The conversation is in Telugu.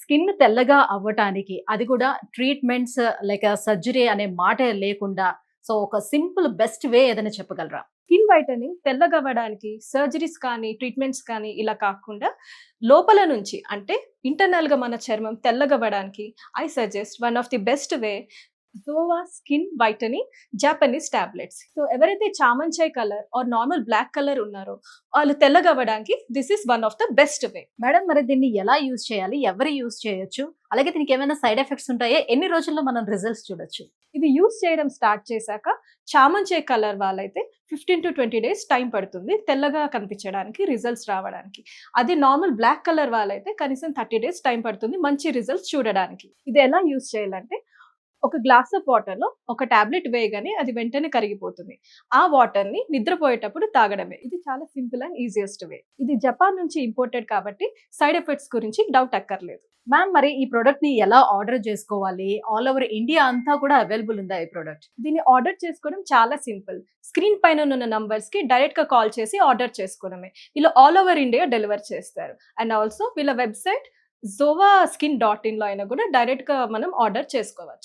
స్కిన్ తెల్లగా అవ్వటానికి అది కూడా ట్రీట్మెంట్స్ లైక్ సర్జరీ అనే మాట లేకుండా సో ఒక సింపుల్ బెస్ట్ వే ఏదైనా చెప్పగలరా? స్కిన్ వైటనింగ్ తెల్లగవ్వడానికి సర్జరీస్ కానీ, ట్రీట్మెంట్స్ కానీ ఇలా కాకుండా లోపల నుంచి అంటే ఇంటర్నల్‌గా మన చర్మం తెల్లగవ్వడానికి I suggest one of the best way జోవా skin whitening Japanese tablets. So ఎవరైతే చామంచాయ్ colour or normal black colour ఉన్నారో వాళ్ళు తెల్లగవ్వడానికి this is one of the best way. Madam మరి దీన్ని ఎలా యూజ్ చేయాలి? ఎవరు యూజ్ చేయొచ్చు? అలాగే దీనికి ఏమైనా సైడ్ ఎఫెక్ట్స్ ఉంటాయా? ఎన్ని రోజుల్లో మనం రిజల్ట్స్ చూడొచ్చు? ఇది యూజ్ చేయడం స్టార్ట్ చేశాక చామంచాయ్ కలర్ వాళ్ళైతే 15-20 డేస్ టైం పడుతుంది తెల్లగా కనిపించడానికి, రిజల్ట్స్ రావడానికి. అదే నార్మల్ బ్లాక్ కలర్ వాళ్ళైతే కనీసం 30 డేస్ టైం పడుతుంది మంచి రిజల్ట్స్ చూడడానికి. ఇది ఎలా యూజ్ చేయాలంటే ఒక గ్లాస్ ఆఫ్ వాటర్ లో ఒక టాబ్లెట్ వేయగానే అది వెంటనే కరిగిపోతుంది. ఆ వాటర్ ని నిద్రపోయేటప్పుడు తాగడమే. ఇది చాలా సింపుల్ అండ్ ఈజియెస్ట్ వే. ఇది జపాన్ నుంచి ఇంపోర్టెడ్ కాబట్టి సైడ్ ఎఫెక్ట్స్ గురించి డౌట్ అక్కర్లేదు. మ్యామ్ మరి ఈ ప్రొడక్ట్ ని ఎలా ఆర్డర్ చేసుకోవాలి? ఆల్ ఓవర్ ఇండియా అంతా కూడా అవైలబుల్ ఉందా ఈ ప్రొడక్ట్? దీన్ని ఆర్డర్ చేసుకోవడం చాలా సింపుల్. స్క్రీన్ పైన ఉన్న నంబర్స్ కి డైరెక్ట్ గా కాల్ చేసి ఆర్డర్ చేసుకోవడమే. వీళ్ళు ఆల్ ఓవర్ ఇండియా డెలివర్ చేస్తారు. అండ్ ఆల్సో వీళ్ళ వెబ్సైట్ zovaSkin.in లో అయినా కూడా డైరెక్ట్ గా మనం ఆర్డర్ చేసుకోవచ్చు.